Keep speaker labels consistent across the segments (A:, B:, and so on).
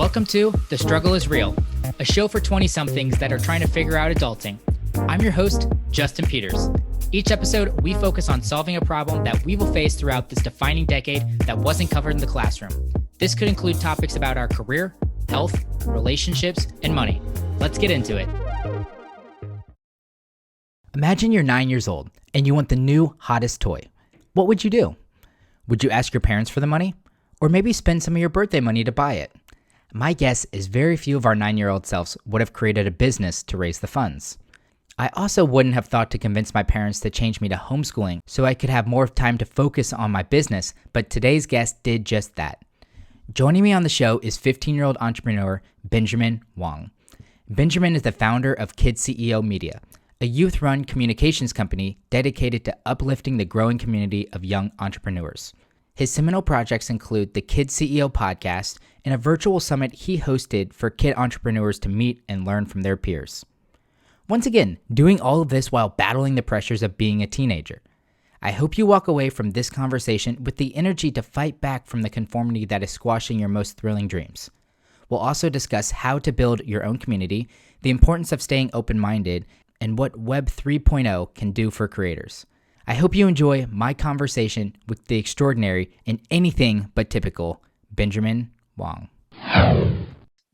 A: Welcome to The Struggle is Real, a show for 20-somethings that are trying to figure out adulting. I'm your host, Justin Peters. Each episode, we focus on solving a problem that we will face throughout this defining decade that wasn't covered in the classroom. This could include topics about our career, health, relationships, and money. Let's get into it. Imagine you're 9 years old and you want the new hottest toy. What would you do? Would you ask your parents for the money? Or maybe spend some of your birthday money to buy it? My guess is very few of our 9-year-old selves would have created a business to raise the funds. I also wouldn't have thought to convince my parents to change me to homeschooling so I could have more time to focus on my business, but today's guest did just that. Joining me on the show is 15-year-old entrepreneur Benjamin Wong. Benjamin is the founder of KidCEO Media, a youth-run communications company dedicated to uplifting the growing community of young entrepreneurs. His seminal projects include the KidCEO podcast and a virtual summit he hosted for kid entrepreneurs to meet and learn from their peers. Once again, doing all of this while battling the pressures of being a teenager. I hope you walk away from this conversation with the energy to fight back from the conformity that is squashing your most thrilling dreams. We'll also discuss how to build your own community, the importance of staying open-minded, and what Web 3.0 can do for creators. I hope you enjoy my conversation with the extraordinary and anything but typical Benjamin Wong.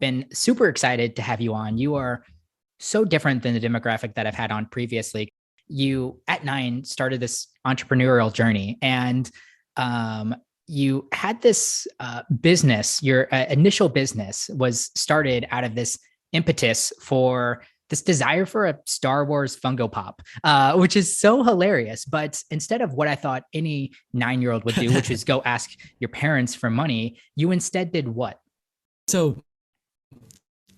A: Been super excited to have you on. You are so different than the demographic that I've had on previously. You, at 9, started this entrepreneurial journey, and you had this business. Your initial business was started out of this impetus for this desire for a Star Wars Funko Pop, which is so hilarious. But instead of what I thought any 9-year-old would do, which is go ask your parents for money, you instead did what?
B: So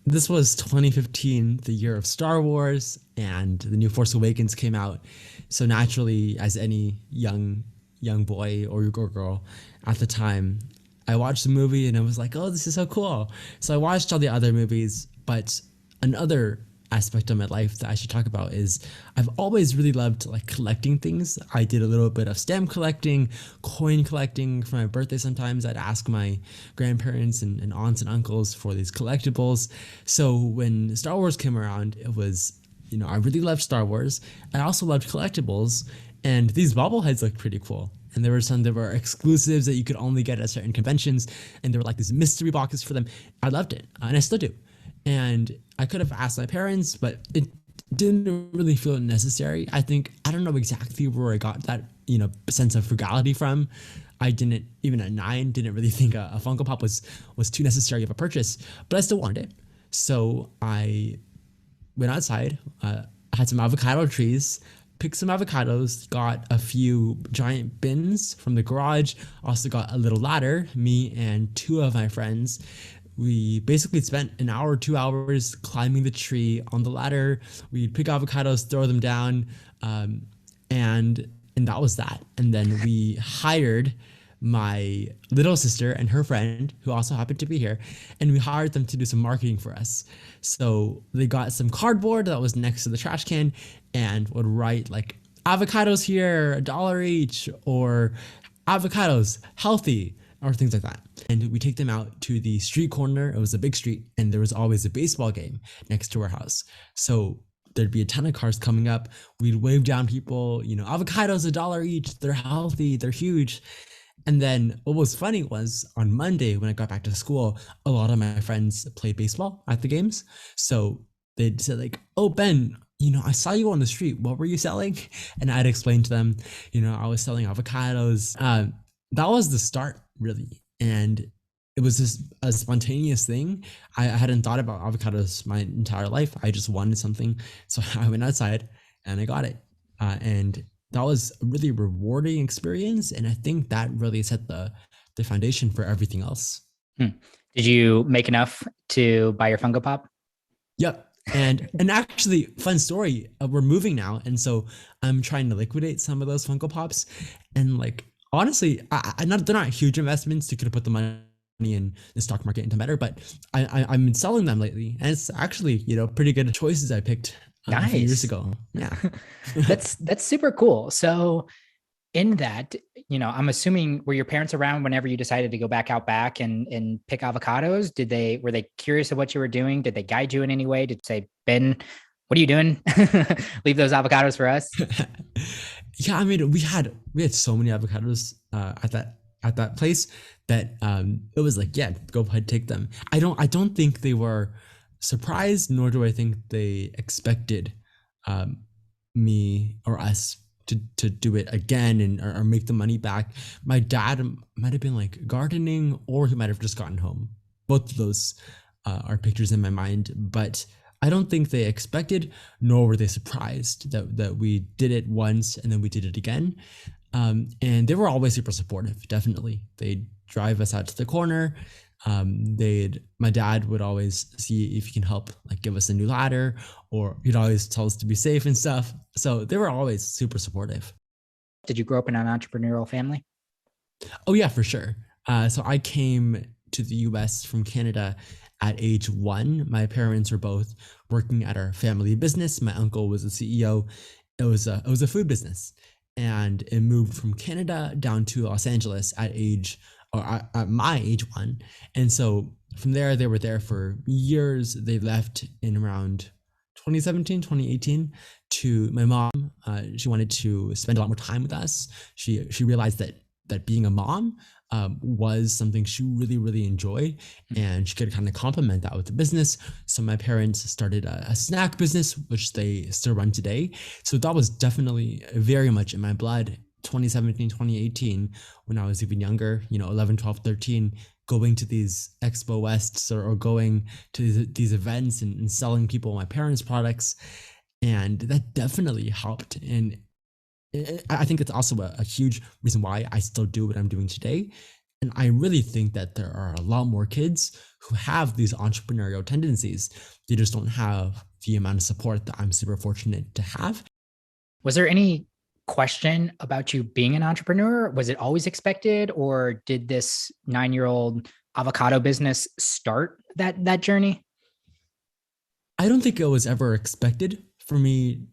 B: this was 2015, the year of Star Wars, and the new Force Awakens came out. So naturally, as any young boy or girl at the time, I watched the movie and I was like, oh, this is so cool. So I watched all the other movies, but another aspect of my life that I should talk about is I've always really loved collecting things. I did a little bit of stamp collecting, coin collecting. For my birthday sometimes I'd ask my grandparents and aunts and uncles for these collectibles. So when Star Wars came around, it was, I really loved Star Wars. I also loved collectibles, and these bobbleheads looked pretty cool. And there were some that were exclusives that you could only get at certain conventions, and there were these mystery boxes for them. I loved it, and I still do. And I could have asked my parents, but it didn't really feel necessary. I don't know exactly where I got that, sense of frugality from. I didn't, even at 9, didn't really think a Funko Pop was too necessary of a purchase, but I still wanted it. So I went outside, had some avocado trees, picked some avocados, got a few giant bins from the garage, also got a little ladder, me and 2 of my friends. We basically spent an hour or 2 hours climbing the tree on the ladder. We'd pick avocados, throw them down, and that was that. And then we hired my little sister and her friend, who also happened to be here, and we hired them to do some marketing for us. So they got some cardboard that was next to the trash can and would write avocados here, $1 each, or avocados healthy, or things like that. And we take them out to the street corner. It was a big street, and there was always a baseball game next to our house. So there'd be a ton of cars coming up. We'd wave down people, avocados $1 each. They're healthy. They're huge. And then what was funny was on Monday when I got back to school, a lot of my friends played baseball at the games. So they'd say oh, Ben, I saw you on the street. What were you selling? And I'd explain to them, I was selling avocados. That was the start, really. And it was just a spontaneous thing. I hadn't thought about avocados my entire life. I just wanted something. So I went outside and I got it. And that was a really rewarding experience. And I think that really set the foundation for everything else.
A: Did you make enough to buy your Funko Pop?
B: Yep. And actually, fun story, we're moving now. And so I'm trying to liquidate some of those Funko Pops. And honestly, they're not huge investments. You could have put the money in the stock market into better, but I've been selling them lately, and it's actually pretty good choices I picked a few years ago. Yeah,
A: that's super cool. So in that, I'm assuming, were your parents around whenever you decided to go back out back and pick avocados? Were they curious of what you were doing? Did they guide you in any way? Did they say, Ben, what are you doing? Leave those avocados for us.
B: Yeah, I mean, we had so many avocados at that place that it was like, yeah, go ahead, take them. I don't think they were surprised, nor do I think they expected um, me or us to do it again and or make the money back. My dad might have been like gardening, or he might have just gotten home. Both of those are pictures in my mind, but I don't think they expected, nor were they surprised that we did it once and then we did it again. And they were always super supportive. Definitely, they'd drive us out to the corner. My dad would always see if he can help, like give us a new ladder, or he'd always tell us to be safe and stuff. So they were always super supportive.
A: Did you grow up in an entrepreneurial family?
B: Oh yeah, for sure. So I came to the US from Canada at age 1. My parents were both working at our family business. My uncle was a CEO. It was a food business, and it moved from Canada down to Los Angeles at my age 1. And so from there, they were there for years. They left in around 2017, 2018 to my mom. She wanted to spend a lot more time with us. She realized that being a mom was something she really, really enjoyed, and she could kind of complement that with the business. So my parents started a snack business, which they still run today. So that was definitely very much in my blood. 2017, 2018, when I was even younger, 11, 12, 13, going to these Expo Wests or going to these events and selling people my parents' products. And that definitely helped. And I think it's also a huge reason why I still do what I'm doing today. And I really think that there are a lot more kids who have these entrepreneurial tendencies. They just don't have the amount of support that I'm super fortunate to have.
A: Was there any question about you being an entrepreneur? Was it always expected, or did this 9-year-old avocado business start that journey?
B: I don't think it was ever expected for me,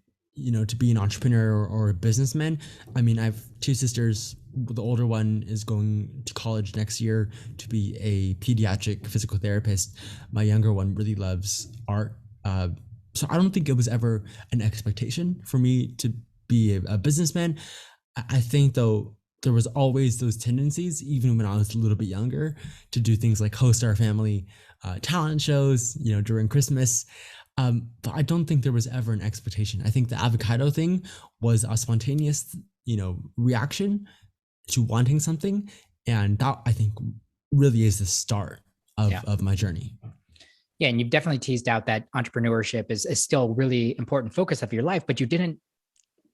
B: to be an entrepreneur or a businessman. I mean, I have 2 sisters. The older one is going to college next year to be a pediatric physical therapist. My younger one really loves art. So I don't think it was ever an expectation for me to be a businessman. I think though there was always those tendencies, even when I was a little bit younger, to do things like host our family talent shows, during Christmas. But I don't think there was ever an expectation. I think the avocado thing was a spontaneous, reaction to wanting something. And that, I think, really is the start of my journey.
A: Yeah. And you've definitely teased out that entrepreneurship is still a really important focus of your life, but you didn't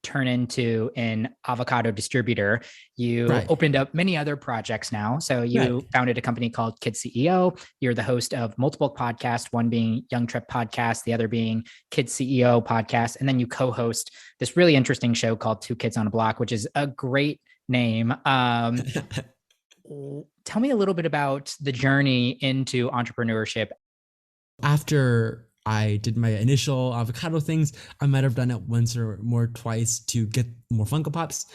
A: turn into an avocado distributor. You
B: Right.
A: opened up many other projects now. So you
B: Right.
A: founded a company called Kid CEO. You're the host of multiple podcasts, one being Young Trip Podcast, the other being Kid CEO Podcast. And then you co-host this really interesting show called Two Kids on a Block, which is a great name. Tell me a little bit about the journey into entrepreneurship.
B: After I did my initial avocado things, I might have done it once or more twice to get more Funko Pops.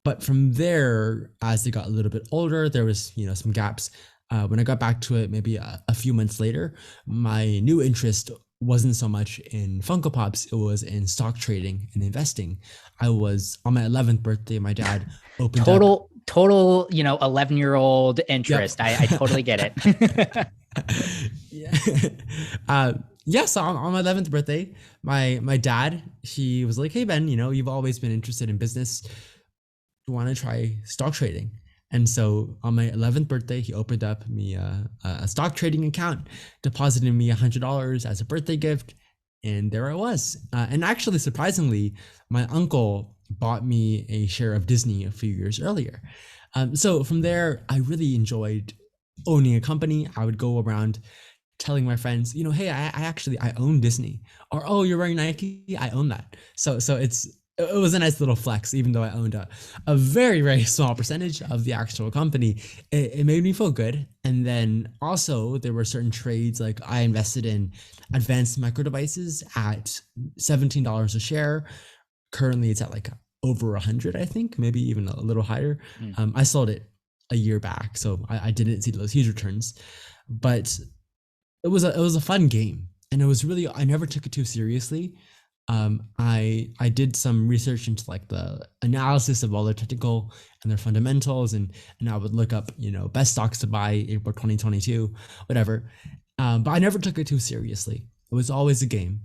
B: But from there, as they got a little bit older, there was, some gaps. When I got back to it, maybe a few months later, my new interest wasn't so much in Funko Pops, it was in stock trading and investing. I was on my 11th birthday, my dad opened up.
A: Total, 11-year-old interest.
B: Yep.
A: I totally get it.
B: Yeah. So on my 11th birthday, my dad, he was like, "Hey Ben, you've always been interested in business. Do you want to try stock trading?" And so on my 11th birthday, he opened up me a stock trading account, deposited me $100 as a birthday gift, and there I was. And actually, surprisingly, my uncle bought me a share of Disney a few years earlier. So from there, I really enjoyed owning a company. I would go around telling my friends, hey, I own Disney, or oh, you're wearing Nike, I own that. So it was a nice little flex, even though I owned a very, very small percentage of the actual company. It made me feel good. And then also there were certain trades, like I invested in advanced micro devices at $17 a share. Currently it's at like over 100, I think, maybe even a little higher.
A: Mm.
B: I sold it a year back, so I didn't see those huge returns, but it was a fun game, and it was really, I never took it too seriously. I did some research into like the analysis of all their technical and their fundamentals, and I would look up, best stocks to buy April 2022, whatever. But I never took it too seriously. It was always a game.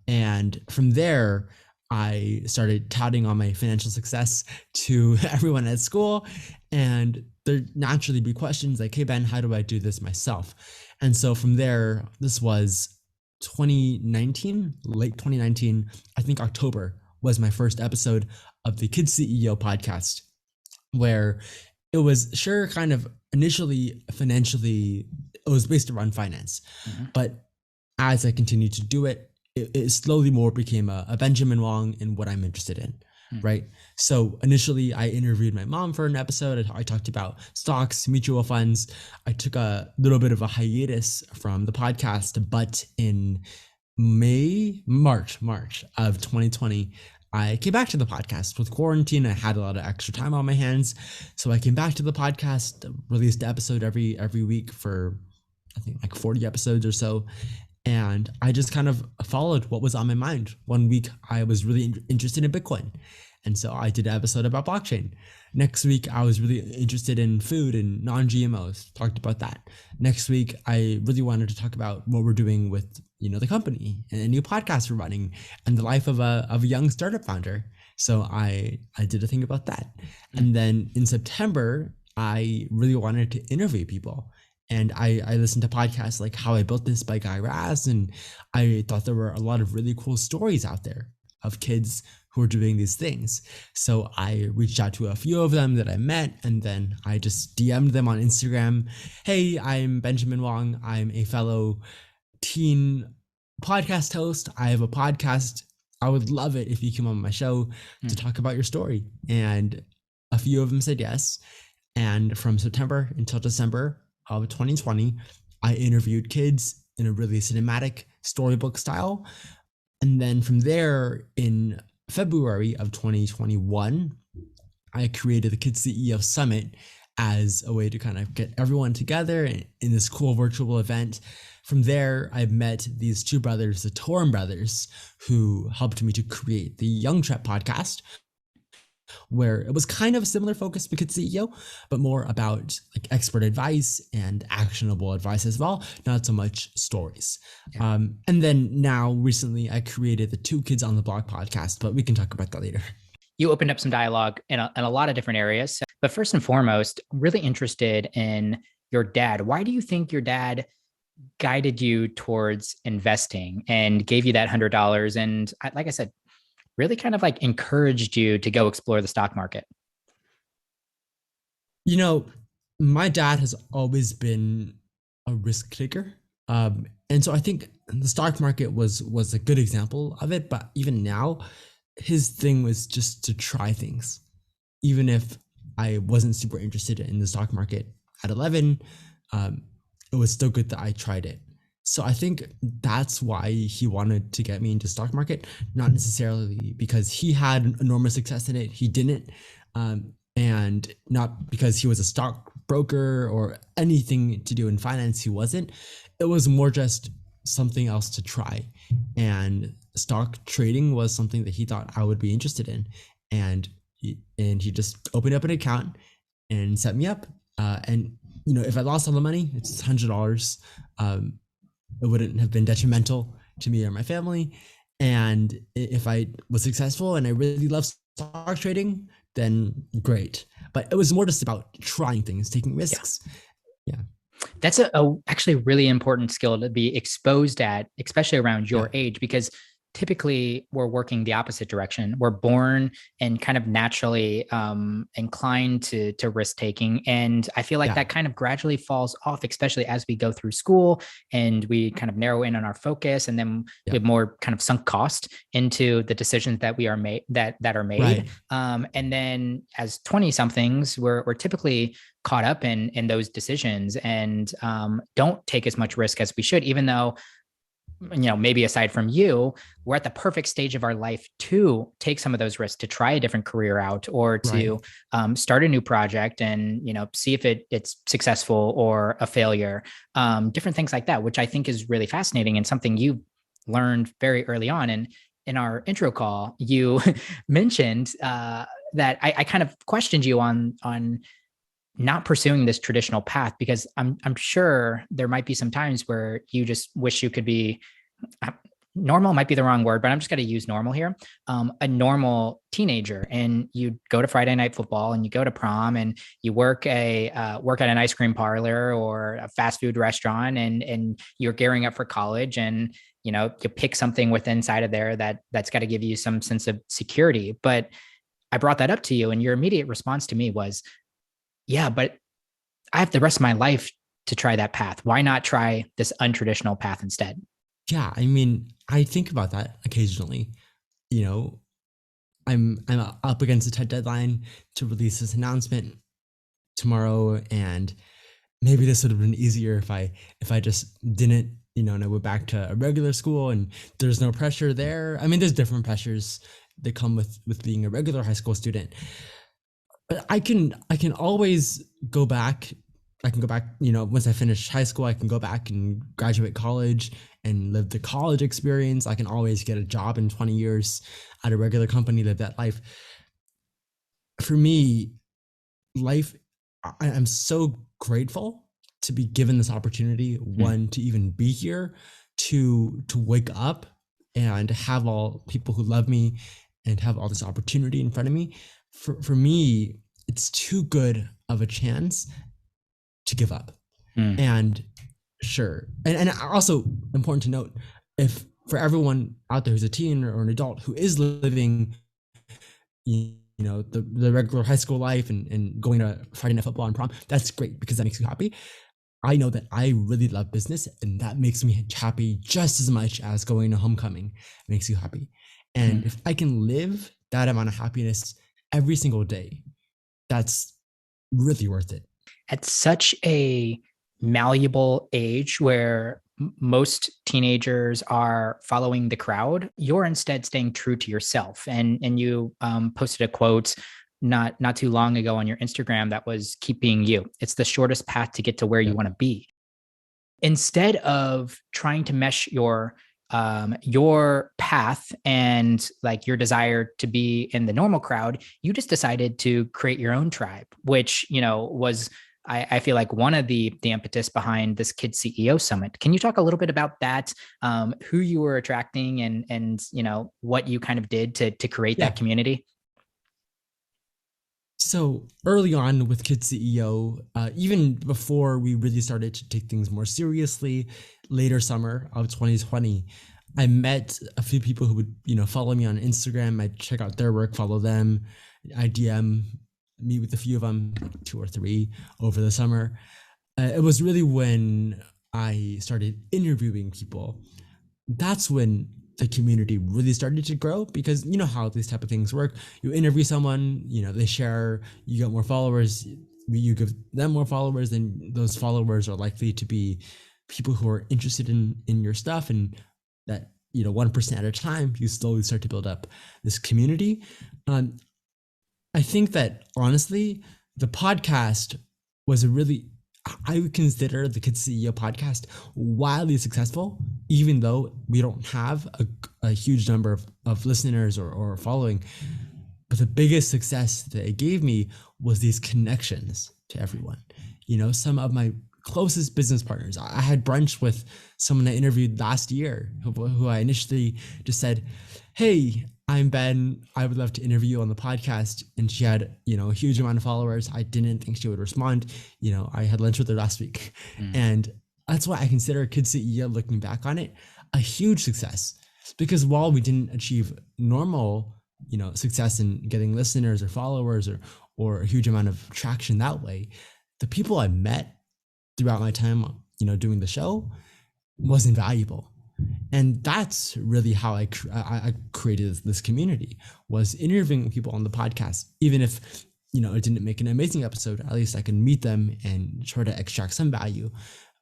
B: And from there, I started touting on my financial success to everyone at school. And there naturally be questions like, hey, Ben, how do I do this myself? And so from there, this was 2019, late 2019, I think October was my first episode of the Kid CEO podcast, where it was sure kind of initially financially, it was based around finance.
A: Mm-hmm.
B: But as I continued to do it, it slowly more became a Benjamin Wong in what I'm interested in, right? So initially I interviewed my mom for an episode. I talked about stocks, mutual funds. I took a little bit of a hiatus from the podcast, but in March of 2020, I came back to the podcast. With quarantine, I had a lot of extra time on my hands. So I came back to the podcast, released an episode every week for, I think, like 40 episodes or so. And I just kind of followed what was on my mind. One week, I was really interested in Bitcoin. And so I did an episode about blockchain. Next week, I was really interested in food and non-GMOs, talked about that. Next week, I really wanted to talk about what we're doing with, the company and a new podcast we're running and the life of a young startup founder. So I did a thing about that. And then in September, I really wanted to interview people. And I listened to podcasts like How I Built This by Guy Raz, and I thought there were a lot of really cool stories out there of kids who are doing these things. So I reached out to a few of them that I met, and then I just DM'd them on Instagram. Hey, I'm Benjamin Wong. I'm a fellow teen podcast host. I have a podcast. I would love it if you come on my show to talk about your story. And a few of them said yes. And from September until December of 2020, I interviewed kids in a really cinematic storybook style. And then from there, in February of 2021, I created the Kid CEO Summit as a way to kind of get everyone together in this cool virtual event. From there, I met these two brothers, the Torm brothers, who helped me to create the Young Trep podcast, where it was kind of a similar focus to Kid CEO, but more about like expert advice and actionable advice as well, not so much stories. Yeah. And then now recently I created the Two Kids on the Block podcast, but we can talk about that later.
A: You opened up some dialogue in a lot of different areas, but first and foremost, really interested in your dad. Why do you think your dad guided you towards investing and gave you that $100? And like I said, really kind of like encouraged you to go explore the stock market?
B: My dad has always been a risk taker. And so I think the stock market was a good example of it. But even now, his thing was just to try things. Even if I wasn't super interested in the stock market at 11, it was still good that I tried it. So I think that's why he wanted to get me into stock market, not necessarily because he had enormous success in it. He didn't, and not because he was a stockbroker or anything to do in finance. He wasn't. It was more just something else to try. And stock trading was something that he thought I would be interested in. And he just opened up an account and set me up. And if I lost all the money, it's $100. It wouldn't have been detrimental to me or my family. And if I was successful and I really love stock trading, then great. But it was more just about trying things, taking risks. Yeah.
A: That's actually really important skill to be exposed at, especially around your age, because typically we're working the opposite direction. We're born and kind of naturally inclined to risk taking. And I feel like that kind of gradually falls off, especially as we go through school and we kind of narrow in on our focus, and then we have more kind of sunk cost into the decisions that we are made that are made. Right. And then as 20 somethings, we're typically caught up in those decisions and don't take as much risk as we should, even though maybe aside from you, we're at the perfect stage of our life to take some of those risks, to try a different career out, or
B: Right.
A: to start a new project and see if it's successful or a failure. Different things like that, which I think is really fascinating and something you learned very early on. And in our intro call, you mentioned that I kind of questioned you on not pursuing this traditional path, because I'm sure there might be some times where you just wish you could be normal, might be the wrong word, but I'm just going to use normal here. A normal teenager, and you go to Friday night football, and you go to prom, and you work at an ice cream parlor or a fast food restaurant, and you're gearing up for college, and you pick something within inside of there that's got to give you some sense of security. But I brought that up to you, and your immediate response to me was, yeah, but I have the rest of my life to try that path. Why not try this untraditional path instead?
B: Yeah, I mean, I think about that occasionally. You know, I'm up against a tight deadline to release this announcement tomorrow, and maybe this would have been easier if I just didn't, and I went back to a regular school and there's no pressure there. I mean, there's different pressures that come with being a regular high school student. But I can always go back. I can go back, once I finish high school, I can go back and graduate college and live the college experience. I can always get a job in 20 years at a regular company, live that life. For me, life, I'm so grateful to be given this opportunity, one, to even be here, to wake up and have all people who love me and have all this opportunity in front of me. For me, it's too good of a chance to give up. And sure. And also important to note, if for everyone out there who's a teen or an adult who is living, the regular high school life and going to Friday night football and prom, that's great because that makes you happy. I know that I really love business, and that makes me happy just as much as going to homecoming makes you happy. And if I can live that amount of happiness every single day, that's really worth it.
A: At such a malleable age where most teenagers are following the crowd, you're instead staying true to yourself. And you posted a quote not too long ago on your Instagram that was, keep being you. It's the shortest path to get to where you want to be. Instead of trying to mesh your path and like your desire to be in the normal crowd, you just decided to create your own tribe, which was, I feel like, one of the impetus behind this Kid CEO Summit. Can you talk a little bit about that? Who you were attracting, and what you kind of did to create that community?
B: So early on with Kid CEO, even before we really started to take things more seriously, later summer of 2020, I met a few people who would, follow me on Instagram. I'd check out their work, follow them. I DM meet with a few of them, 2 or 3 over the summer. It was really when I started interviewing people. That's when the community really started to grow, because you know how these type of things work. You interview someone, they share, you get more followers, you give them more followers, and those followers are likely to be people who are interested in your stuff, and that 1% at a time, you slowly start to build up this community. I think that honestly, the podcast was I would consider the Kids CEO podcast wildly successful, even though we don't have a huge number of listeners or following. But the biggest success that it gave me was these connections to everyone. Some of my closest business partners. I had brunch with someone I interviewed last year who I initially just said, "Hey, I'm Ben. I would love to interview you on the podcast." And she had, a huge amount of followers. I didn't think she would respond. I had lunch with her last week. And that's why I consider Kid CEO, looking back on it, a huge success. Because while we didn't achieve normal, success in getting listeners or followers or a huge amount of traction that way, the people I met throughout my time, doing the show was invaluable. And that's really how I created this community, was interviewing people on the podcast. Even if, it didn't make an amazing episode, at least I could meet them and try to extract some value.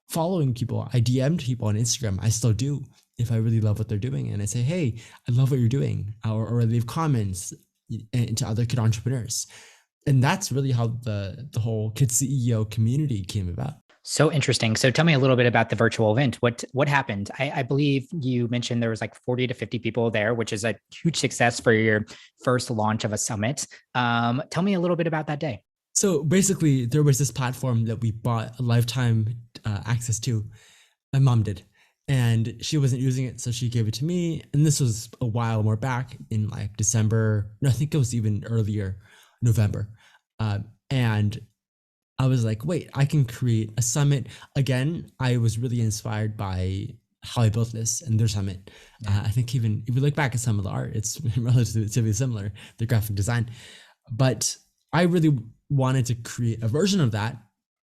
B: following people. I DM'd people on Instagram. I still do if I really love what they're doing. And I say, hey, I love what you're doing. Or leave comments to other kid entrepreneurs. And that's really how the whole Kid CEO community came about.
A: So interesting. So tell me a little bit about the virtual event. What happened? I believe you mentioned there was like 40 to 50 people there, which is a huge success for your first launch of a summit. Tell me a little bit about that day.
B: So basically, there was this platform that we bought a lifetime access to. My mom did, and she wasn't using it, so she gave it to me. And this was a while more back in like December. No, I think it was even earlier, November. And I was like, wait, I can create a summit. Again, I was really inspired by how I built this and their summit. I think even if you look back at some of the art, it's relatively similar, the graphic design. But I really wanted to create a version of that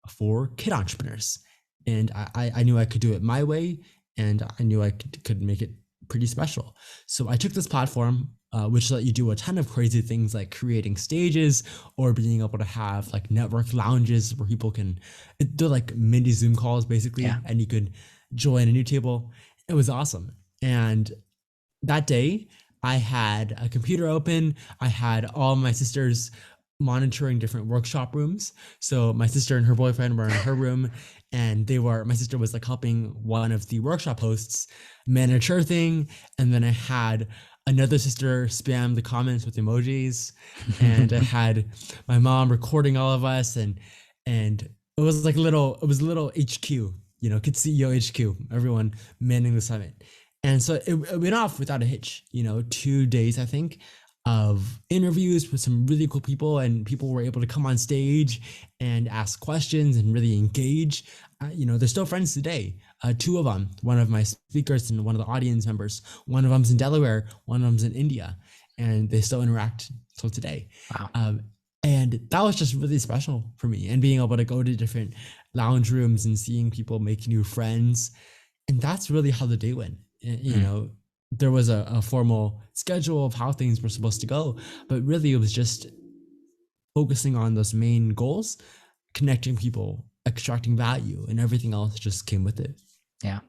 B: for kid entrepreneurs. And I knew I could do it my way, and I knew I could make it pretty special. So I took this platform, which let you do a ton of crazy things like creating stages or being able to have like network lounges where people can do like mini Zoom calls basically, and you could join a new table. It was awesome. And that day I had a computer open. I had all my sisters monitoring different workshop rooms. So my sister and her boyfriend were in her room, and my sister was like helping one of the workshop hosts manage her thing. And then I had another sister spam the comments with emojis, and I had my mom recording all of us, and it was like little HQ, Kid CEO HQ, everyone manning the summit. And so it went off without a hitch, 2 days, I think, of interviews with some really cool people, and people were able to come on stage and ask questions and really engage. They're still friends today. Two of them, one of my speakers and one of the audience members, one of them's in Delaware, one of them's in India, and they still interact till today.
A: Wow.
B: And that was just really special for me, and being able to go to different lounge rooms and seeing people make new friends. And that's really how the day went. There was a formal schedule of how things were supposed to go, but really it was just focusing on those main goals, connecting people, extracting value, and everything else just came with it.
A: Yeah.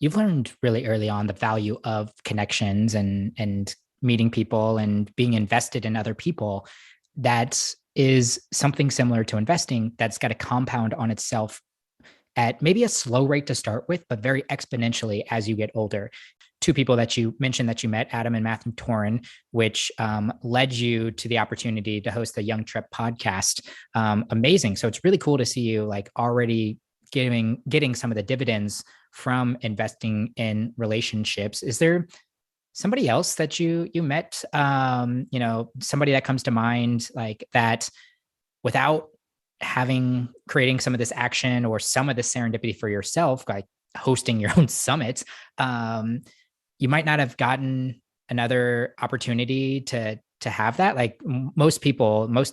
A: You've learned really early on the value of connections and meeting people and being invested in other people. That is something similar to investing that's got to compound on itself at maybe a slow rate to start with, but very exponentially as you get older. Two people that you mentioned that you met, Adam and Matthew Torin, which led you to the opportunity to host the Young Trip podcast. Amazing. So it's really cool to see you like already getting some of the dividends from investing in relationships. Is there somebody else that you met, somebody that comes to mind like that without creating some of this action or some of the serendipity for yourself, like hosting your own summit, you might not have gotten another opportunity to have that. Like most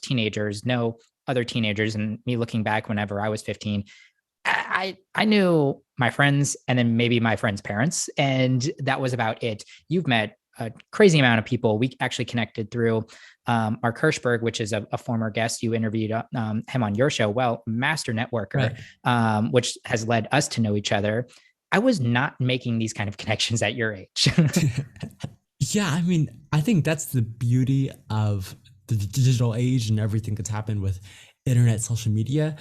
A: teenagers know other teenagers, and me looking back whenever I was 15, I knew my friends and then maybe my friends' parents, and that was about it. You've met a crazy amount of people. We actually connected through Mark Hirschberg, which is a former guest. You interviewed him on your show. Well, master networker, right. Which has led us to know each other. I was not making these kind of connections at your age.
B: Yeah, I mean, I think that's the beauty of the digital age and everything that's happened with internet, social media.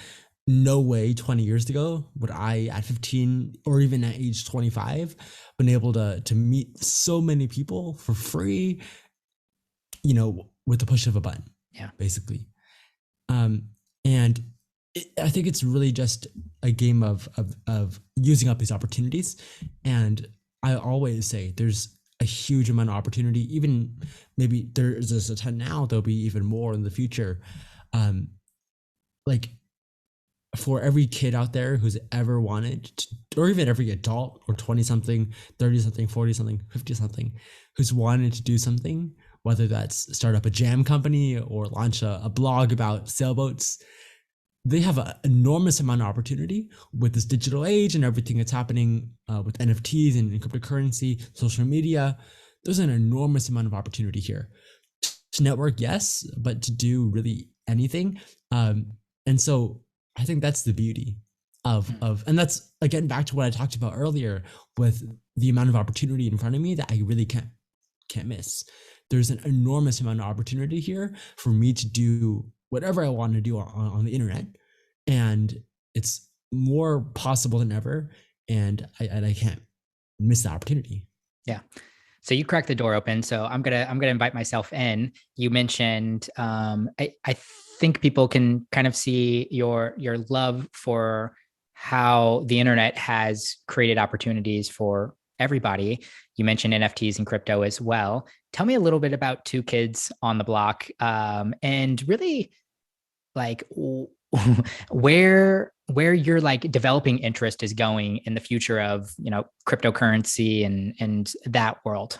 B: No way 20 years ago would I, at 15 or even at age 25, been able to meet so many people for free, with the push of a button.
A: Yeah,
B: basically. I think it's really just a game of using up these opportunities. And I always say there's a huge amount of opportunity. Even maybe there's a ton now, there'll be even more in the future. Like for every kid out there who's ever wanted to, or even every adult or 20 something, 30 something, 40 something, 50 something, who's wanted to do something, whether that's start up a jam company or launch a blog about sailboats, they have an enormous amount of opportunity with this digital age and everything that's happening with NFTs and cryptocurrency, social media. There's an enormous amount of opportunity here to network, yes, but to do really anything. And so I think that's the beauty. And that's again back to what I talked about earlier with the amount of opportunity in front of me that I really can't miss. There's an enormous amount of opportunity here for me to do whatever I want to do on the internet, and it's more possible than ever, and I can't miss the opportunity.
A: Yeah. So you cracked the door open. So I'm gonna invite myself in. You mentioned I think people can kind of see your love for how the internet has created opportunities for everybody. You mentioned NFTs and crypto as well. Tell me a little bit about Two Kids on the Block, and really like where your like developing interest is going in the future of cryptocurrency and that world.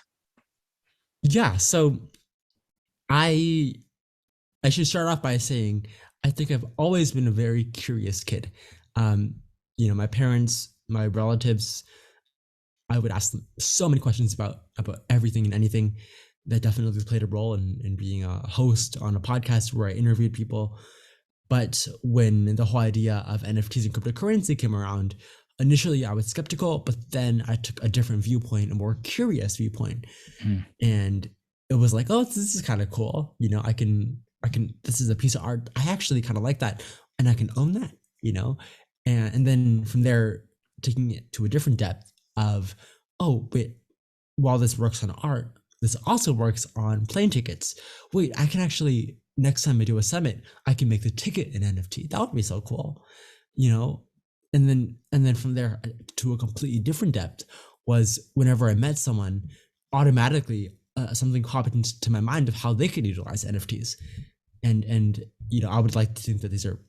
B: Yeah, so I I should start off by saying I think I've always been a very curious kid. Um, my parents, my relatives, I would ask them so many questions about everything and anything. That definitely played a role in being a host on a podcast where I interviewed people. But when the whole idea of NFTs and cryptocurrency came around, initially I was skeptical, but then I took a different viewpoint, a more curious viewpoint.
A: Mm.
B: And it was like, oh, this is kind of cool. I can, this is a piece of art. I actually kind of like that. And I can own that, and then from there, taking it to a different depth of, oh, wait, while this works on art, this also works on plane tickets. Wait, I can actually, next time I do a summit, I can make the ticket an NFT. That would be so cool, you know? And then from there to a completely different depth was whenever I met someone, automatically something popped into my mind of how they could utilize NFTs. And I would like to think that these are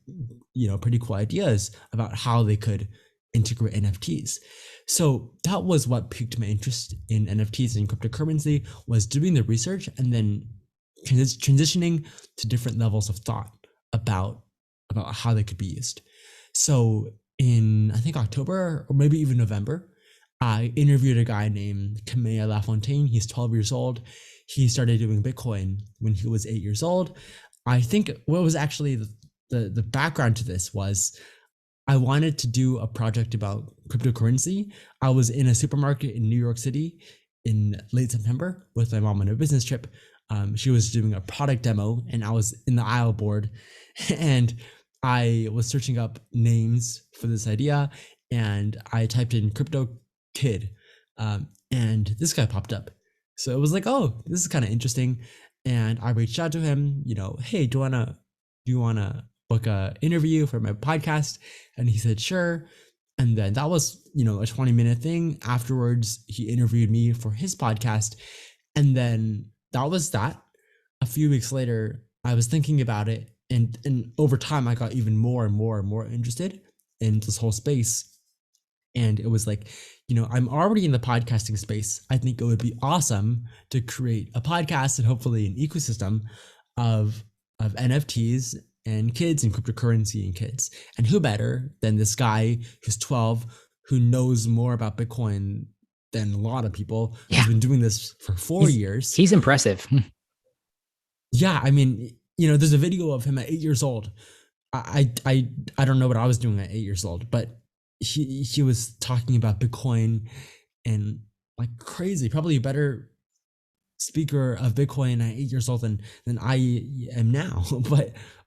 B: pretty cool ideas about how they could integrate NFTs. So that was what piqued my interest in NFTs and cryptocurrency, was doing the research and then transitioning to different levels of thought about how they could be used. So in, I think, October or maybe even November, I interviewed a guy named Kamea LaFontaine. He's 12 years old. He started doing Bitcoin when he was 8 years old. I think what was actually the background to this was I wanted to do a project about cryptocurrency. I was in a supermarket in New York City in late September with my mom on a business trip. She was doing a product demo and I was in the aisle board and I was searching up names for this idea and I typed in crypto kid and this guy popped up. So it was like, oh, this is kind of interesting. And I reached out to him, hey, do you wanna book a interview for my podcast? And he said, sure. And then that was, a 20-minute thing. Afterwards, he interviewed me for his podcast. And then that was that. A few weeks later, I was thinking about it. And over time, I got even more and more and more interested in this whole space. And it was like, I'm already in the podcasting space. I think it would be awesome to create a podcast and hopefully an ecosystem of NFTs and kids and cryptocurrency and kids. And who better than this guy who's 12, who knows more about Bitcoin than a lot of people, who's been doing this for 4 years.
A: He's impressive.
B: Yeah, I mean, there's a video of him at 8 years old. I don't know what I was doing at 8 years old, but he was talking about Bitcoin and like crazy, probably a better speaker of Bitcoin at 8 years old than I am now.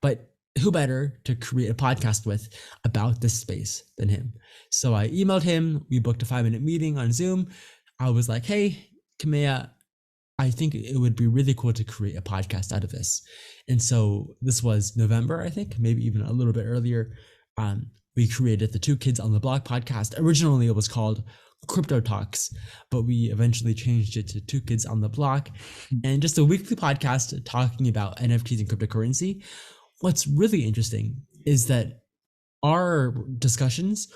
B: But who better to create a podcast with about this space than him? So I emailed him. We booked a 5-minute meeting on Zoom. I was like, hey, Kamea, I think it would be really cool to create a podcast out of this. And so this was November, I think, maybe even a little bit earlier. We created the Two Kids on the Block podcast. Originally, it was called Crypto Talks, but we eventually changed it to Two Kids on the Block, and just a weekly podcast talking about NFTs and cryptocurrency. What's really interesting is that our discussions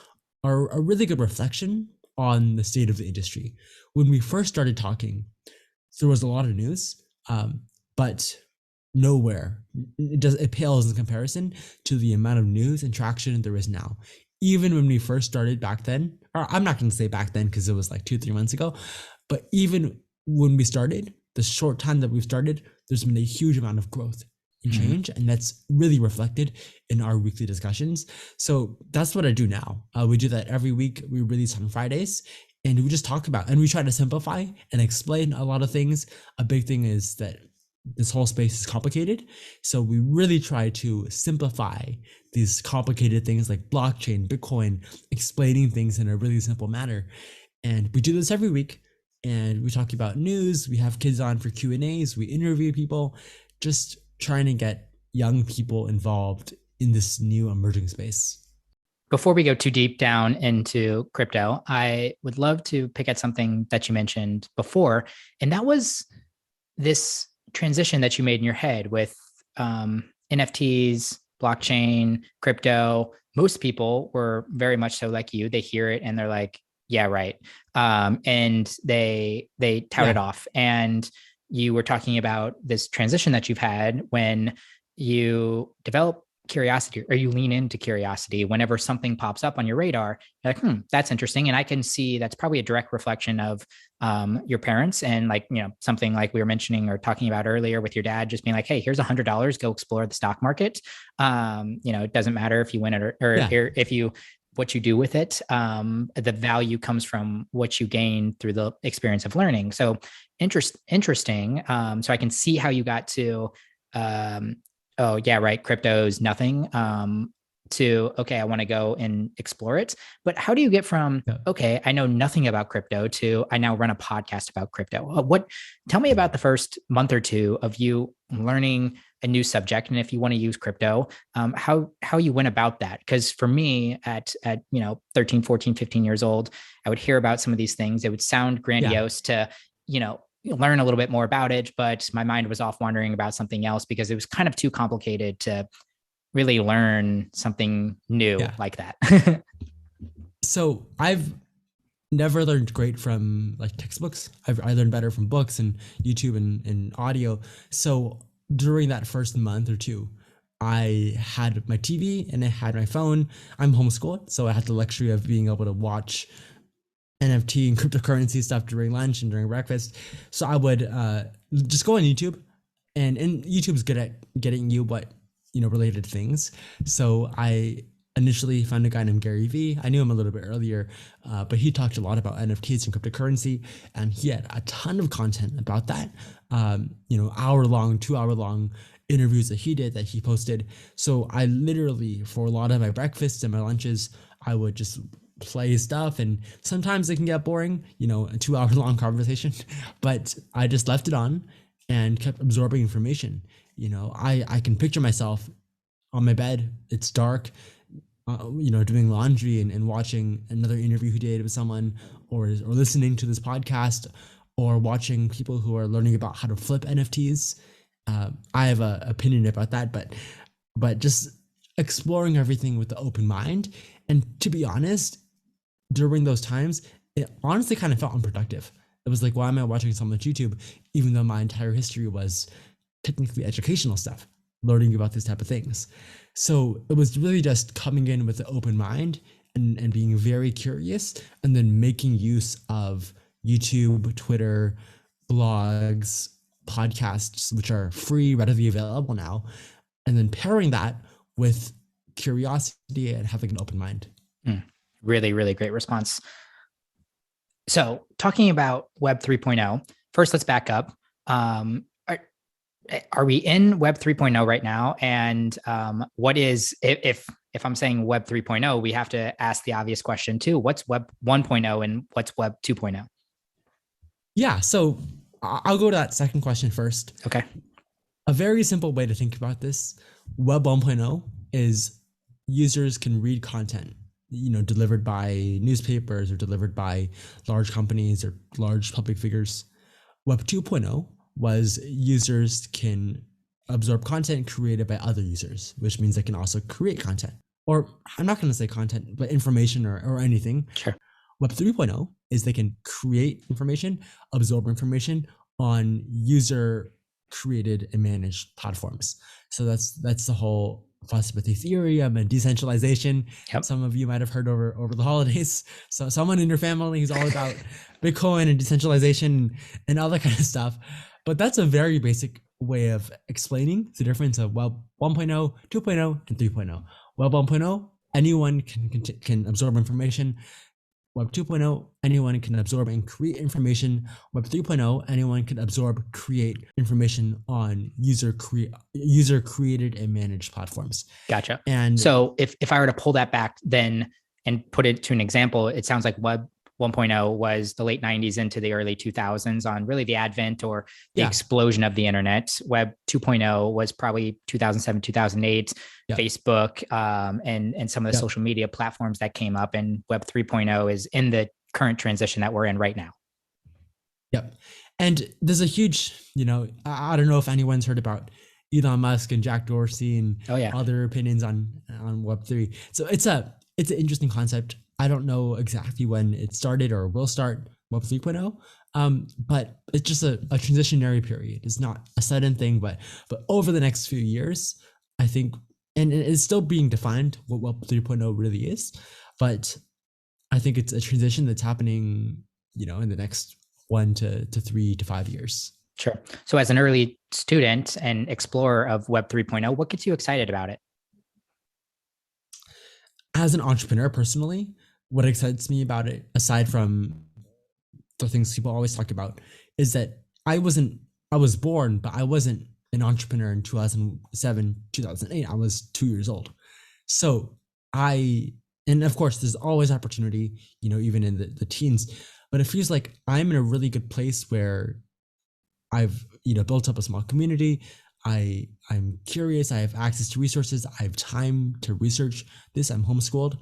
B: are a really good reflection on the state of the industry. When we first started talking, there was a lot of news, but nowhere. It pales in comparison to the amount of news and traction there is now. Even when we first started back then, or I'm not going to say back then because it was like 2-3 months ago, but even when we started, the short time that we've started, there's been a huge amount of growth. and change, and that's really reflected in our weekly discussions. So that's what I do now. We do that every week. We release on Fridays, and we just talk about, and we try to simplify and explain a lot of things. A big thing is that this whole space is complicated, so we really try to simplify these complicated things like blockchain, Bitcoin, explaining things in a really simple manner. And we do this every week, and we talk about news. We have kids on for Q&As. We interview people, just trying to get young people involved in this new emerging space.
A: Before we go too deep down into crypto, I would love to pick at something that you mentioned before, and that was this transition that you made in your head with NFTs, blockchain, crypto. Most people were very much so like you. They hear it and they're like, yeah, right. And they tout it off. And you were talking about this transition that you've had when you develop curiosity, or you lean into curiosity whenever something pops up on your radar. You're like, that's interesting. And I can see that's probably a direct reflection of your parents, and like, something like we were mentioning or talking about earlier with your dad, just being like, hey, here's $100, go explore the stock market. It doesn't matter if you win it or if you, what you do with it. The value comes from what you gain through the experience of learning. So interesting. So I can see how you got to, oh yeah, right, crypto's nothing, to, okay, I want to go and explore it. But how do you get from, okay, I know nothing about crypto, to I now run a podcast about crypto? Tell me about the first month or two of you learning a new subject, and if you want to use crypto, how you went about that. Because for me at 13, 14, 15 years old, I would hear about some of these things. It would sound grandiose to, learn a little bit more about it, but my mind was off wandering about something else because it was kind of too complicated to really learn something new like that.
B: So I've never learned great from like textbooks. I learned better from books and YouTube and audio. So during that first month or two, I had my TV and I had my phone. I'm homeschooled, so I had the luxury of being able to watch NFT and cryptocurrency stuff during lunch and during breakfast. So I would just go on YouTube, and YouTube's good at getting you what, related things. So I initially found a guy named Gary Vee. I knew him a little bit earlier, but he talked a lot about NFTs and cryptocurrency, and he had a ton of content about that. Hour-long, 2-hour-long interviews that he posted. So I literally, for a lot of my breakfasts and my lunches, I would just play stuff, and sometimes it can get boring, a 2-hour-long conversation, but I just left it on and kept absorbing information. I can picture myself on my bed, it's dark, doing laundry and watching another interview he did with someone, or listening to this podcast, or watching people who are learning about how to flip NFTs. I have an opinion about that, but just exploring everything with the open mind. And to be honest, during those times, it honestly kind of felt unproductive. It was like, why am I watching so much YouTube, even though my entire history was technically educational stuff, learning about these type of things. So it was really just coming in with an open mind and being very curious, and then making use of YouTube, Twitter, blogs, podcasts, which are free, readily available now, and then pairing that with curiosity and having an open mind.
A: Really, really great response. So talking about Web 3.0, first let's back up. Are we in Web 3.0 right now? And what is, if I'm saying Web 3.0, we have to ask the obvious question too. What's Web 1.0 and what's Web 2.0?
B: Yeah, so I'll go to that second question first.
A: Okay.
B: A very simple way to think about this, Web 1.0 is users can read content, delivered by newspapers or delivered by large companies or large public figures. Web 2.0 was users can absorb content created by other users, which means they can also create content. Or I'm not going to say content, but information or anything.
A: Sure.
B: Web 3.0 is they can create information, absorb information on user created and managed platforms. So that's the whole fuss with Ethereum and decentralization.
A: Yep.
B: Some of you might have heard over the holidays. So someone in your family who's all about Bitcoin and decentralization and all that kind of stuff. But that's a very basic way of explaining the difference of Web 1.0, 2.0, and 3.0. Web 1.0, anyone can absorb information. Web 2.0, anyone can absorb and create information. Web 3.0, anyone can absorb, create information on user created and managed platforms.
A: Gotcha.
B: And
A: So if I were to pull that back then and put it to an example, it sounds like Web 1.0 was the late 90s into the early 2000s on really the advent or the explosion of the internet. Web 2.0 was probably 2007, 2008, Facebook, and some of the social media platforms that came up. And Web 3.0 is in the current transition that we're in right now.
B: Yep. And there's a huge, I don't know if anyone's heard about Elon Musk and Jack Dorsey and other opinions on Web3. So it's an interesting concept. I don't know exactly when it started or will start Web 3.0, but it's just a transitionary period. It's not a sudden thing, but over the next few years, I think, and it's still being defined what Web 3.0 really is, but I think it's a transition that's happening, in the next 1 to 3 to 5 years.
A: Sure. So as an early student and explorer of Web 3.0, what gets you excited about it?
B: As an entrepreneur personally, what excites me about it, aside from the things people always talk about, is that I was born, but I wasn't an entrepreneur in 2007, 2008. I was 2 years old. So and of course, there's always opportunity, even in the teens, but it feels like I'm in a really good place where I've, built up a small community. I'm curious. I have access to resources. I have time to research this. I'm homeschooled.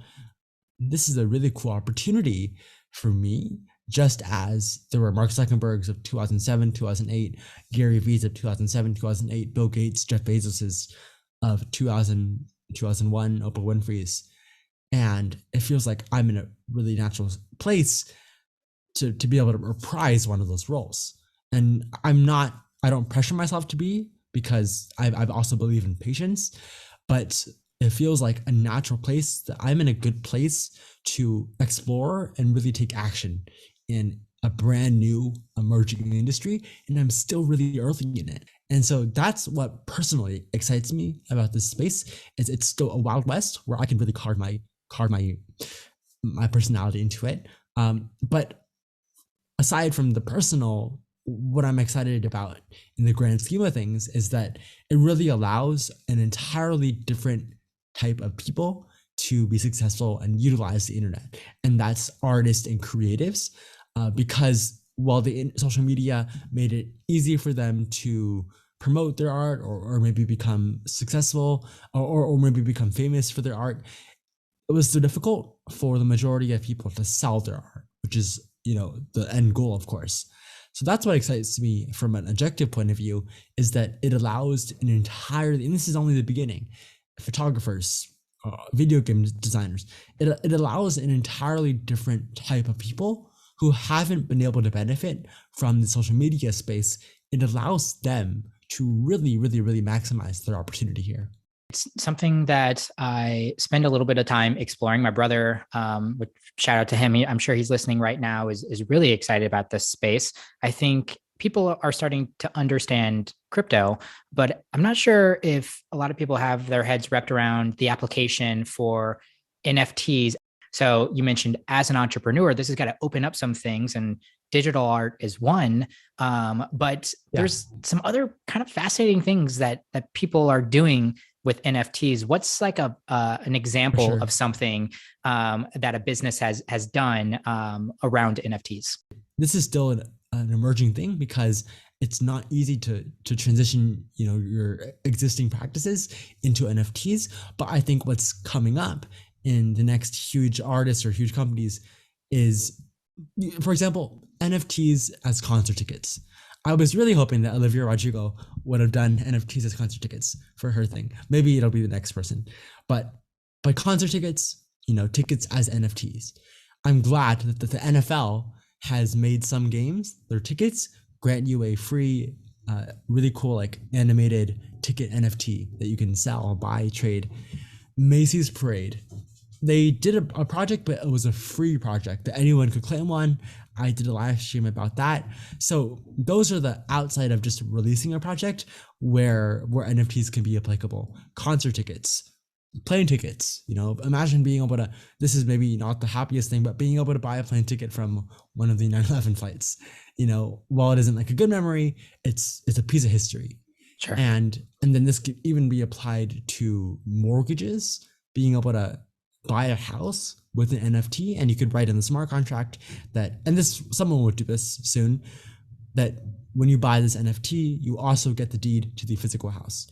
B: This is a really cool opportunity for me, just as there were Mark Zuckerberg's of 2007, 2008, Gary Vee's of 2007, 2008, Bill Gates, Jeff Bezos's of 2000, 2001, Oprah Winfrey's. And it feels like I'm in a really natural place to be able to reprise one of those roles. And I don't pressure myself to be, because I've also believe in patience, but it feels like a natural place that I'm in a good place to explore and really take action in a brand new emerging industry. And I'm still really early in it. And so that's what personally excites me about this space, is it's still a Wild West where I can really carve my personality into it. But aside from the personal, what I'm excited about in the grand scheme of things is that it really allows an entirely different type of people to be successful and utilize the internet. And that's artists and creatives, because while the social media made it easy for them to promote their art or maybe become successful or maybe become famous for their art, it was so difficult for the majority of people to sell their art, which is, the end goal, of course. So that's what excites me from an objective point of view, is that it allows an entirely, and this is only the beginning, photographers, video game designers, it allows an entirely different type of people who haven't been able to benefit from the social media space. It allows them to really, really, really maximize their opportunity here.
A: It's something that I spend a little bit of time exploring. My brother, which shout out to him, I'm sure he's listening right now, is really excited about this space. I think people are starting to understand crypto, but I'm not sure if a lot of people have their heads wrapped around the application for NFTs. So you mentioned as an entrepreneur, this has got to open up some things, and digital art is one. But there's some other kind of fascinating things that people are doing with NFTs. What's like an example of something that a business has done around NFTs?
B: This is still an emerging thing, because it's not easy to transition, your existing practices into NFTs. But I think what's coming up in the next huge artists or huge companies is, for example, NFTs as concert tickets. I was really hoping that Olivia Rodrigo would have done NFTs as concert tickets for her thing. Maybe it'll be the next person, but concert tickets, tickets as NFTs. I'm glad that the NFL has made some games, their tickets grant you a free, really cool, like animated ticket NFT that you can sell, buy, trade. Macy's Parade they did a project, but it was a free project that anyone could claim one. I did a live stream about that. So those are the outside of just releasing a project where NFTs can be applicable. Concert tickets, plane tickets. Imagine being able to. This is maybe not the happiest thing, but being able to buy a plane ticket from one of the 9/11 flights. While it isn't like a good memory, it's a piece of history.
A: Sure.
B: And then this could even be applied to mortgages, being able to buy a house with an NFT, and you could write in the smart contract that, and this someone would do this soon, that when you buy this NFT, you also get the deed to the physical house.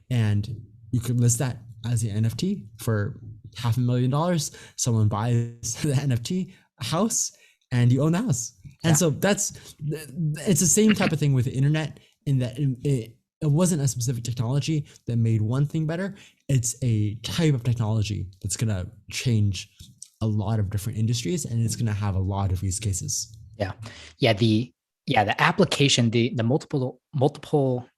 B: And you could list that as the NFT for $500,000. Someone buys the NFT house and you own the house. And so it's the same type of thing with the internet, in that it wasn't a specific technology that made one thing better. It's a type of technology that's going to change a lot of different industries, and it's going to have a lot of use cases.
A: The application, the multiple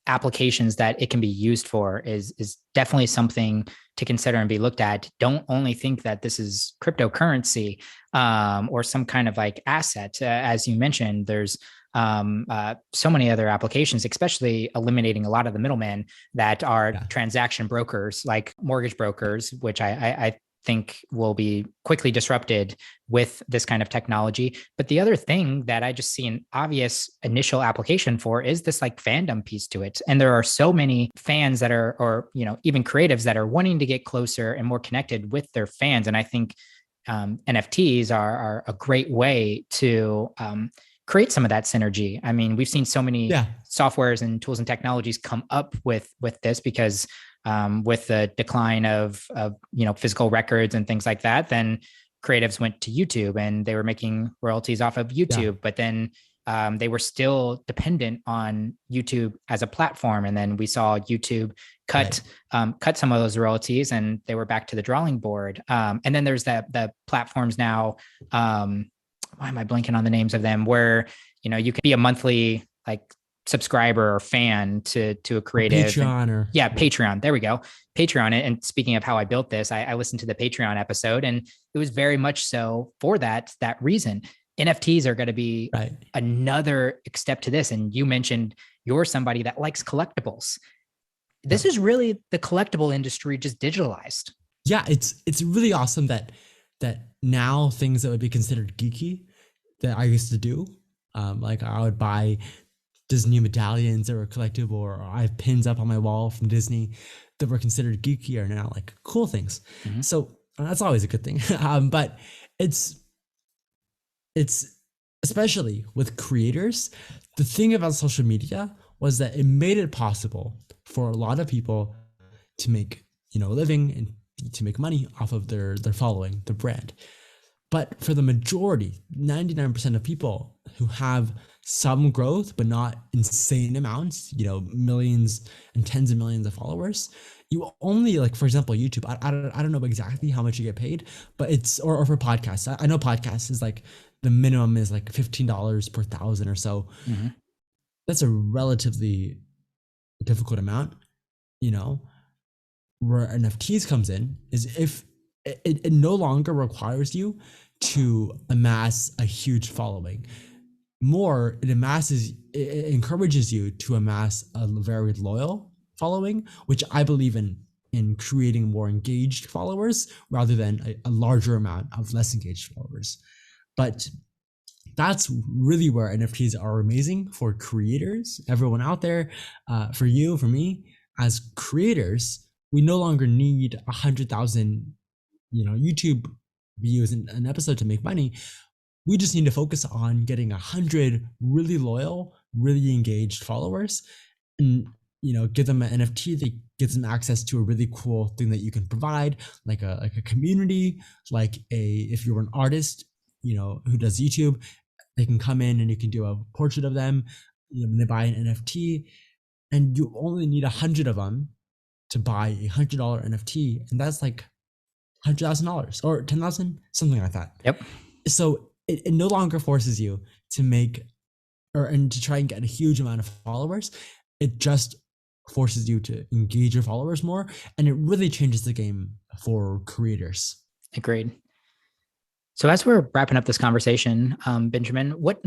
A: applications that it can be used for is definitely something to consider and be looked at. Don't only think that this is cryptocurrency or some kind of like asset. As you mentioned, there's so many other applications, especially eliminating a lot of the middlemen that are transaction brokers, like mortgage brokers, which I think will be quickly disrupted with this kind of technology. But the other thing that I just see an obvious initial application for is this like fandom piece to it. And there are so many fans that are, or, even creatives that are wanting to get closer and more connected with their fans. And I think NFTs are a great way to create some of that synergy. I mean, we've seen so many softwares and tools and technologies come up with this because with the decline of physical records and things like that, then creatives went to YouTube and they were making royalties off of YouTube, but then they were still dependent on YouTube as a platform. And then we saw YouTube cut some of those royalties, and they were back to the drawing board. And then there's the platforms now. Why am I blanking on the names of them? Where you can be a monthly like subscriber or fan to a creative. Patreon. There we go. Patreon. And speaking of how I built this, I listened to the Patreon episode, and it was very much so for that reason. NFTs are going to be another step to this. And you mentioned you're somebody that likes collectibles. This is really the collectible industry just digitalized.
B: Yeah, it's really awesome that now things that would be considered geeky that I used to do, like I would buy Disney medallions that were collectible, or I have pins up on my wall from Disney that were considered geeky are now like cool things. So that's always a good thing. But it's especially with creators, the thing about social media was that it made it possible for a lot of people to make a living and to make money off of their following, their brand. But for the majority, 99% of people who have some growth, but not insane amounts, millions and tens of millions of followers, you only, like, for example, YouTube, I don't know exactly how much you get paid, but it's, or for podcasts. I know podcasts is like, the minimum is like $15 per 1,000 or so. That's a relatively difficult amount, where NFTs comes in is if it no longer requires you to amass a huge following. More, it encourages you to amass a very loyal following, which I believe in creating more engaged followers rather than a larger amount of less engaged followers. But that's really where NFTs are amazing for creators, everyone out there, for you, for me, as creators. We no longer need 100,000, YouTube views in an episode to make money. We just need to focus on getting 100 really loyal, really engaged followers, and give them an NFT that gives them access to a really cool thing that you can provide, like a community, if you're an artist, who does YouTube, they can come in and you can do a portrait of them. They buy an NFT, and you only need 100 of them to buy a $100 NFT, and that's like $100,000 or 10,000, something like that.
A: Yep.
B: So it no longer forces you to make and to try and get a huge amount of followers. It just forces you to engage your followers more, and it really changes the game for creators.
A: Agreed. So as we're wrapping up this conversation, Benjamin, what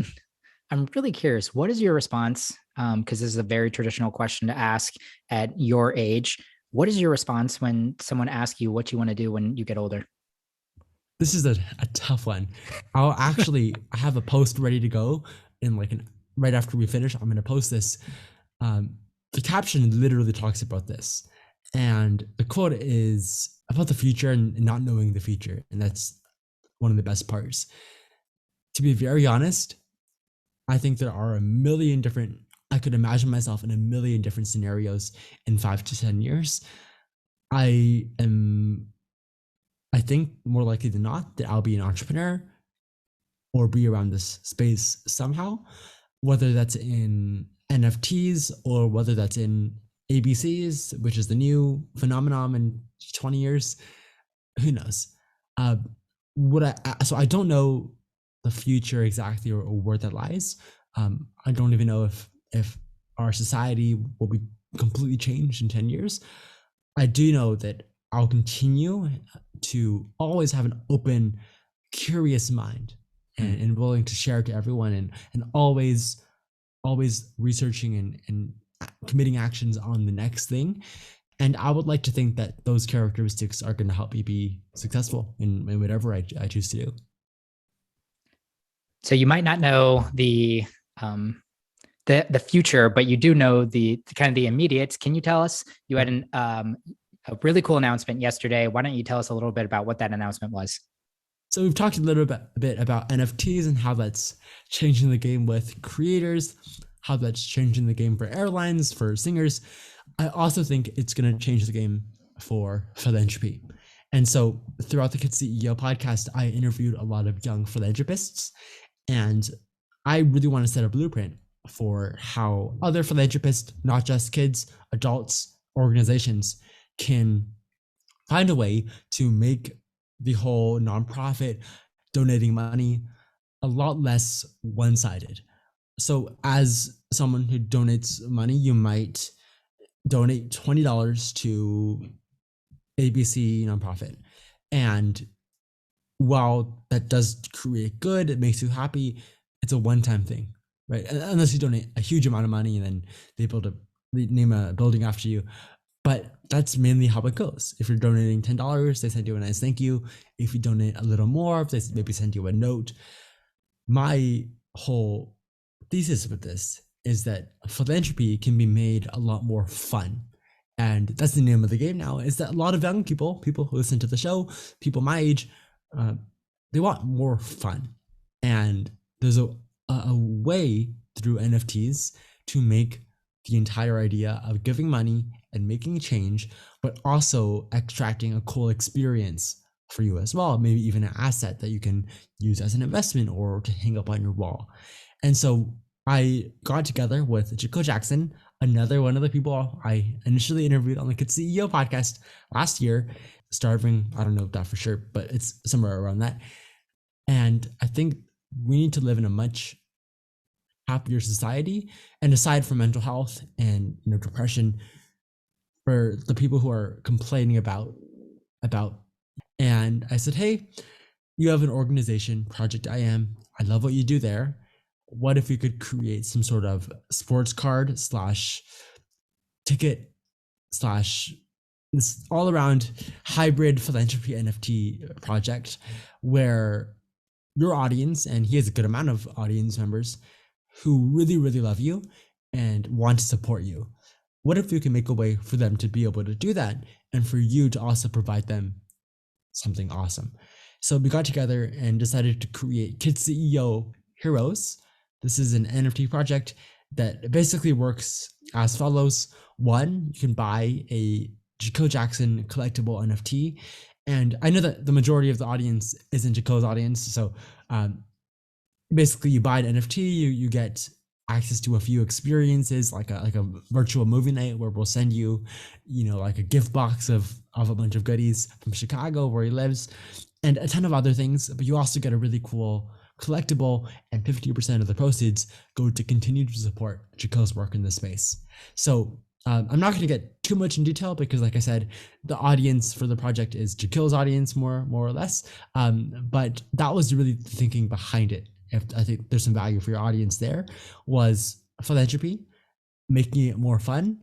A: I'm really curious, what is your response? Because this is a very traditional question to ask at your age. What is your response when someone asks you what you want to do when you get older?
B: This is a tough one. I have a post ready to go in right after we finish. I'm gonna post this. Um, the caption literally talks about this, and the quote is about the future and not knowing the future, and that's one of the best parts. To be very honest, I think there are a million different. I could imagine myself in a million different scenarios in 5 to 10 years. I am I think more likely than not that I'll be an entrepreneur or be around this space somehow, whether that's in NFTs or whether that's in ABCs, which is the new phenomenon in 20 years. Who knows? Uh, so I don't know the future exactly or where that lies. I don't even know if our society will be completely changed in 10 years. I do know that I'll continue to always have an open, curious mind and willing to share to everyone and always researching and committing actions on the next thing. And I would like to think that those characteristics are going to help me be successful in whatever I choose to do.
A: So you might not know um, the future, but you do know the kind of the immediate. Can you tell us you had a really cool announcement yesterday? Why don't you tell us a little bit about what that announcement was?
B: So we've talked a little bit about NFTs and how that's changing the game with creators, how that's changing the game for airlines, for singers. I also think it's going to change the game for philanthropy. And so throughout the Kid CEO podcast, I interviewed a lot of young philanthropists, and I really want to set a blueprint for how other philanthropists, not just kids, adults, organizations, can find a way to make the whole nonprofit donating money a lot less one-sided. So as someone who donates money, you might donate $20 to ABC nonprofit. And while that does create good, it makes you happy, it's a one-time thing, right? Unless you donate a huge amount of money and then they name a building after you. But that's mainly how it goes. If you're donating $10, they send you a nice thank you. If you donate a little more, they maybe send you a note. My whole thesis with this is that philanthropy can be made a lot more fun. And that's the name of the game now, is that a lot of young people who listen to the show, people my age, they want more fun. And there's a way through NFTs to make the entire idea of giving money and making change, but also extracting a cool experience for you as well, maybe even an asset that you can use as an investment or to hang up on your wall. And so I got together with Jaco Jackson, another one of the people I initially interviewed on the Kid CEO podcast last year, starving, I don't know that for sure, but it's somewhere around that. And I think we need to live in a much happier society. And aside from mental health and depression, for the people who are complaining about and I said, hey, you have an organization, Project I Am. I love what you do there. What if we could create some sort of sports card slash ticket slash this all around hybrid philanthropy NFT project where your audience, and he has a good amount of audience members who really, really love you and want to support you. What if we can make a way for them to be able to do that and for you to also provide them something awesome? So we got together and decided to create Kid CEO Heroes. This is an NFT project that basically works as follows. One, you can buy a Jaco Jackson collectible NFT. And I know that the majority of the audience isn't Jaco's audience. So basically you buy an NFT, you get access to a few experiences like a virtual movie night where we'll send you, like a gift box of a bunch of goodies from Chicago where he lives and a ton of other things. But you also get a really cool collectible, and 50% of the proceeds go to continue to support Jaco's work in this space. So I'm not going to get too much in detail because, like I said, the audience for the project is Jakil's audience, more or less. But that was really the thinking behind it. If I think there's some value for your audience there, was philanthropy, making it more fun,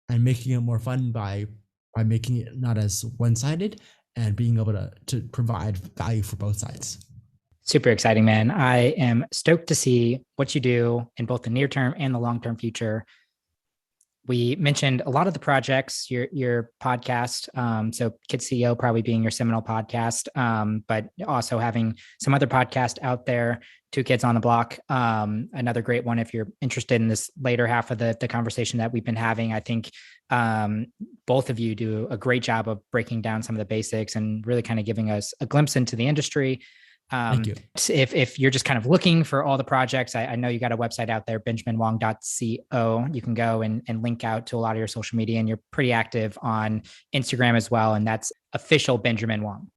B: and making it more fun by making it not as one-sided and being able to provide value for both sides.
A: Super exciting, man. I am stoked to see what you do in both the near term and the long term future. We mentioned a lot of the projects, your podcast. So Kid CEO probably being your seminal podcast, but also having some other podcast out there, Two Kids on the Block. Another great one if you're interested in this later half of the conversation that we've been having. I think both of you do a great job of breaking down some of the basics and really kind of giving us a glimpse into the industry.
B: Thank you.
A: If you're just kind of looking for all the projects, I know you got a website out there, benjaminwong.co. You can go and link out to a lot of your social media, and you're pretty active on Instagram as well. And that's official Benjamin Wong.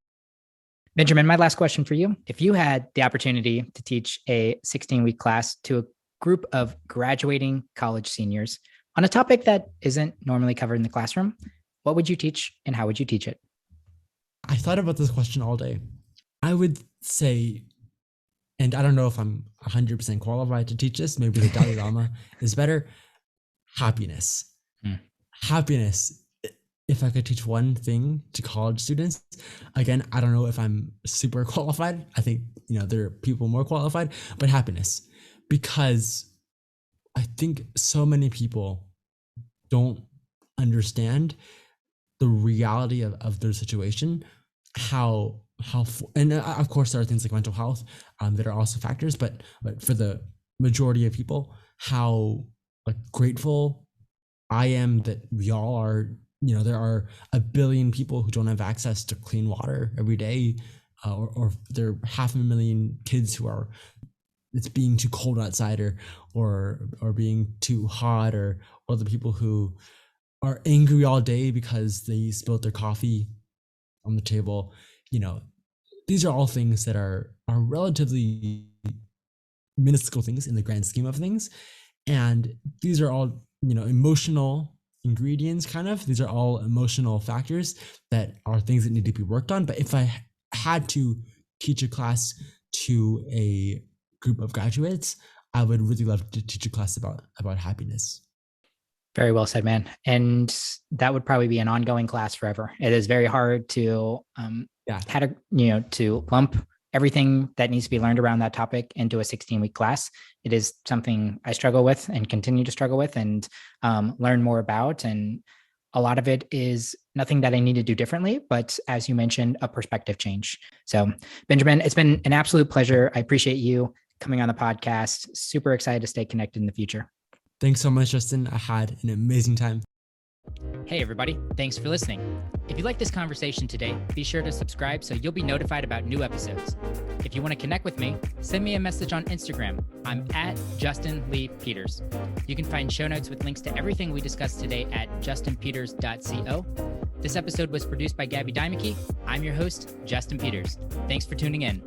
A: Benjamin, my last question for you. If you had the opportunity to teach a 16-week class to a group of graduating college seniors on a topic that isn't normally covered in the classroom, what would you teach and how would you teach it?
B: I thought about this question all day. I would say, and I don't know if I'm 100% qualified to teach this, maybe the Dalai Lama is better, happiness. Happiness. If I could teach one thing to college students, again, I don't know if I'm super qualified. I think, there are people more qualified, but happiness. Because I think so many people don't understand the reality of their situation, and of course there are things like mental health that are also factors, but for the majority of people, how grateful I am that we all are. There are a billion people who don't have access to clean water every day, or there are 500,000 kids who are, it's being too cold outside, or being too hot, or the people who are angry all day because they spilled their coffee on the table. These are all things that are relatively minuscule things in the grand scheme of things. And these are all, emotional ingredients, kind of. These are all emotional factors that are things that need to be worked on. But if I had to teach a class to a group of graduates, I would really love to teach a class about happiness.
A: Very well said, man. And that would probably be an ongoing class forever. It is very hard to to lump everything that needs to be learned around that topic into a 16-week class. It is something I struggle with and continue to struggle with and learn more about. And a lot of it is nothing that I need to do differently, but as you mentioned, a perspective change. So Benjamin, it's been an absolute pleasure. I appreciate you coming on the podcast. Super excited to stay connected in the future.
B: Thanks so much, Justin. I had an amazing time.
A: Hey, everybody. Thanks for listening. If you like this conversation today, be sure to subscribe so you'll be notified about new episodes. If you want to connect with me, send me a message on Instagram. I'm at Justin Lee Peters. You can find show notes with links to everything we discussed today at justinpeters.co. This episode was produced by Gabby Dimeke. I'm your host, Justin Peters. Thanks for tuning in.